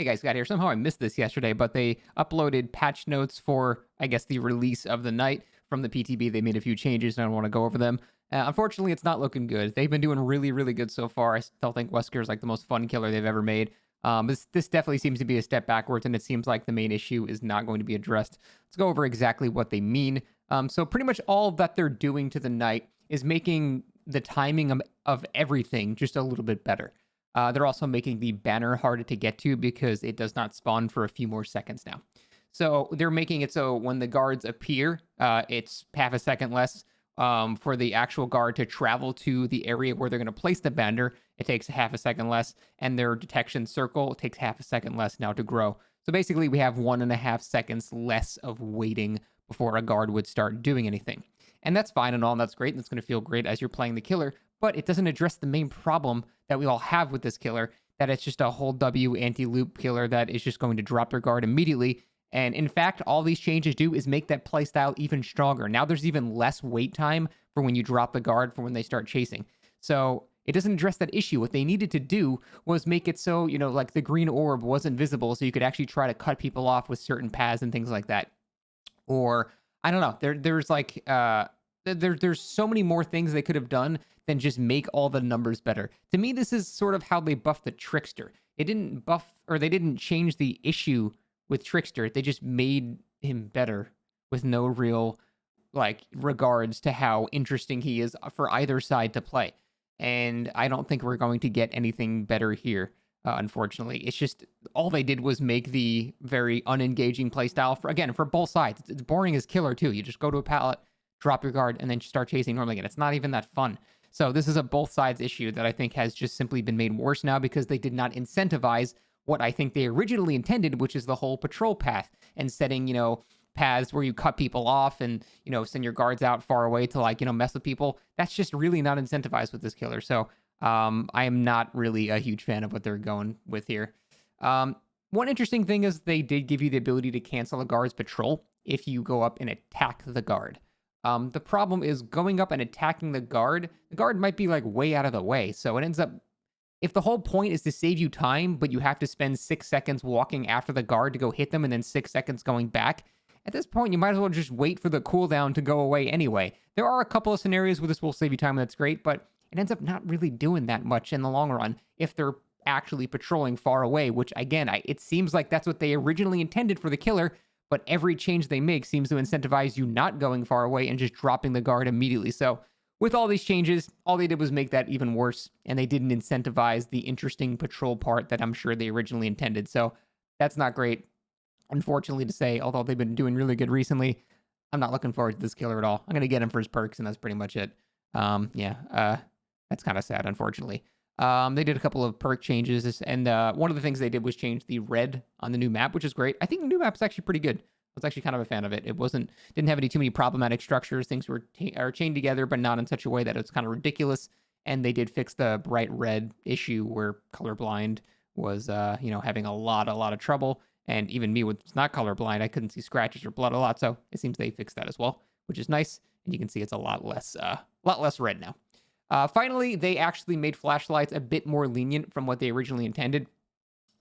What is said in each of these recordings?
Hey guys, got here. Somehow I missed this yesterday, but they uploaded patch notes for, I guess, the release of the night from the PTB. They made a few changes, and I don't want to go over them. Unfortunately, it's not looking good. They've been doing really, really good so far. I still think Wesker is like the most fun killer they've ever made. This definitely seems to be a step backwards, and it seems like the main issue is not going to be addressed. Let's go over exactly what they mean. So pretty much all that they're doing to the night is making the timing of everything just a little bit better. They're also making the banner harder to get to because it does not spawn for a few more seconds now. So they're making it so when the guards appear, it's half a second less for the actual guard to travel to the area where they're going to place the banner. It takes half a second less, and their detection circle takes half a second less now to grow. So basically, we have 1.5 seconds less of waiting before a guard would start doing anything. And that's fine and all, and that's great, and it's going to feel great as you're playing the killer, but it doesn't address the main problem that we all have with this killer, that it's just a whole W anti-loop killer that is just going to drop their guard immediately. And in fact, all these changes do is make that playstyle even stronger. Now there's even less wait time for when you drop the guard for when they start chasing. So it doesn't address that issue. What they needed to do was make it so, like the green orb wasn't visible, so you could actually try to cut people off with certain paths and things like that. Or I don't know. There's so many more things they could have done than just make all the numbers better. To me, this is sort of how they buffed the Trickster. They didn't change the issue with Trickster. They just made him better with no real regards to how interesting he is for either side to play. And I don't think we're going to get anything better here. Unfortunately, it's just all they did was make the very unengaging playstyle for both sides. It's boring as killer too. You just go to a pallet, drop your guard, and then start chasing normally again. It's not even that fun. So this is a both sides issue that I think has just simply been made worse now because they did not incentivize what I think they originally intended, which is the whole patrol path and setting, paths where you cut people off and, send your guards out far away to mess with people. That's just really not incentivized with this killer. So I am not really a huge fan of what they're going with here. One interesting thing is they did give you the ability to cancel a guard's patrol if you go up and attack the guard. The problem is going up and attacking the guard might be way out of the way. So it ends up, if the whole point is to save you time, but you have to spend 6 seconds walking after the guard to go hit them and then 6 seconds going back, at this point, you might as well just wait for the cooldown to go away anyway. There are a couple of scenarios where this will save you time, and that's great, but it ends up not really doing that much in the long run if they're actually patrolling far away, which again, it seems like that's what they originally intended for the killer, but every change they make seems to incentivize you not going far away and just dropping the guard immediately. So with all these changes, all they did was make that even worse, and they didn't incentivize the interesting patrol part that I'm sure they originally intended. So that's not great, unfortunately to say, although they've been doing really good recently. I'm not looking forward to this killer at all. I'm going to get him for his perks, and that's pretty much it. That's kind of sad, unfortunately. They did a couple of perk changes, and one of the things they did was change the red on the new map, which is great. I think the new map's actually pretty good. I was actually kind of a fan of it. It didn't have too many problematic structures. Things are chained together, but not in such a way that it's kind of ridiculous. And they did fix the bright red issue where colorblind was, having a lot of trouble. And even me, with not colorblind, I couldn't see scratches or blood a lot. So it seems they fixed that as well, which is nice. And you can see it's a lot less red now. Finally, they actually made flashlights a bit more lenient from what they originally intended.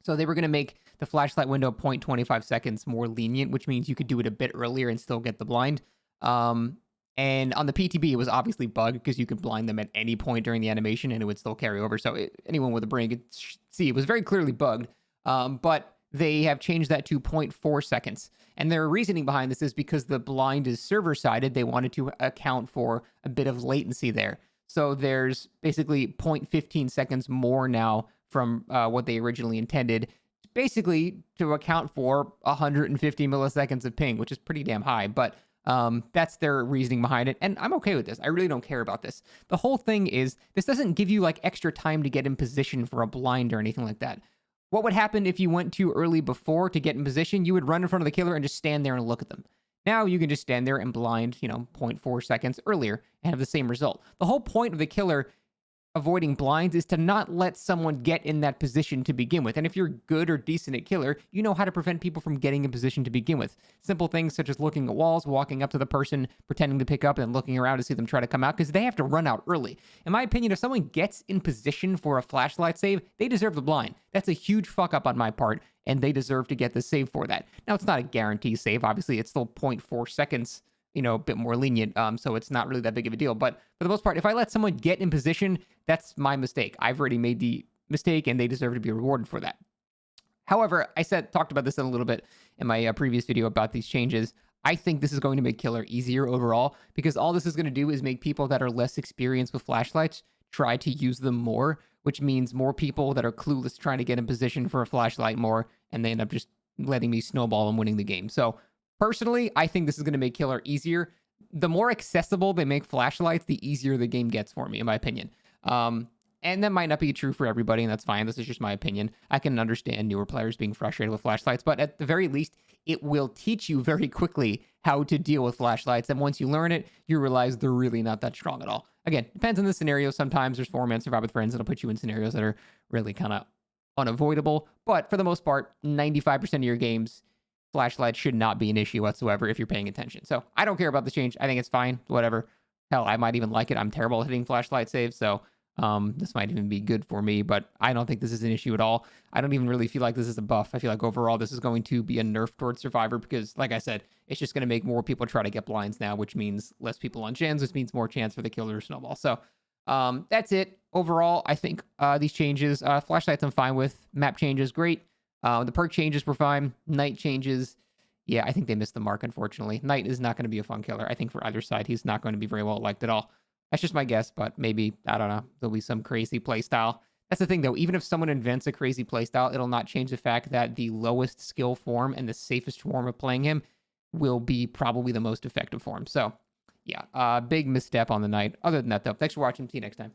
So they were going to make the flashlight window 0.25 seconds more lenient, which means you could do it a bit earlier and still get the blind. And on the PTB, it was obviously bugged because you could blind them at any point during the animation and it would still carry over. So anyone with a brain could see it was very clearly bugged. But they have changed that to 0.4 seconds. And their reasoning behind this is because the blind is server-sided, they wanted to account for a bit of latency there. So there's basically 0.15 seconds more now from what they originally intended, basically to account for 150 milliseconds of ping, which is pretty damn high. But that's their reasoning behind it. And I'm okay with this. I really don't care about this. The whole thing is this doesn't give you extra time to get in position for a blind or anything like that. What would happen if you went too early before to get in position? You would run in front of the killer and just stand there and look at them. Now you can just stand there and blind, 0.4 seconds earlier and have the same result. The whole point of the killer avoiding blinds is to not let someone get in that position to begin with. And if you're good or decent at killer, you know how to prevent people from getting in position to begin with. Simple things such as looking at walls, walking up to the person, pretending to pick up, and looking around to see them try to come out, because they have to run out early. In my opinion, if someone gets in position for a flashlight save, they deserve the blind. That's a huge fuck up on my part, and they deserve to get the save for that. Now, it's not a guarantee save. Obviously, it's still 0.4 seconds, a bit more lenient. So it's not really that big of a deal. But for the most part, if I let someone get in position, that's my mistake. I've already made the mistake, and they deserve to be rewarded for that. However, talked about this a little bit in my previous video about these changes. I think this is going to make killer easier overall, because all this is going to do is make people that are less experienced with flashlights try to use them more, which means more people that are clueless trying to get in position for a flashlight more, and they end up just letting me snowball and winning the game. So personally, I think this is going to make killer easier. The more accessible they make flashlights, the easier the game gets for me, in my opinion. And that might not be true for everybody, and that's fine. This is just my opinion. I can understand newer players being frustrated with flashlights, but at the very least, it will teach you very quickly how to deal with flashlights. And once you learn it, you realize they're really not that strong at all. Again, depends on the scenario. Sometimes there's 4-man survive with friends. It'll put you in scenarios that are really kind of unavoidable. But for the most part, 95% of your games, flashlights should not be an issue whatsoever if you're paying attention. So I don't care about the change. I think it's fine. Whatever. Hell, I might even like it. I'm terrible at hitting flashlight saves, so this might even be good for me, but I don't think this is an issue at all. I don't even really feel like this is a buff. I feel like overall this is going to be a nerf towards Survivor, because, like I said, it's just going to make more people try to get blinds now, which means less people on gens, which means more chance for the killer to snowball. So that's it. Overall, I think these changes, flashlights I'm fine with. Map changes, great. The perk changes were fine. Night changes, yeah, I think they missed the mark, unfortunately. Knight is not going to be a fun killer. I think for either side, he's not going to be very well liked at all. That's just my guess, but maybe, I don't know, there'll be some crazy playstyle. That's the thing, though. Even if someone invents a crazy playstyle, it'll not change the fact that the lowest skill form and the safest form of playing him will be probably the most effective form. So, yeah, big misstep on the night. Other than that, though, thanks for watching. See you next time.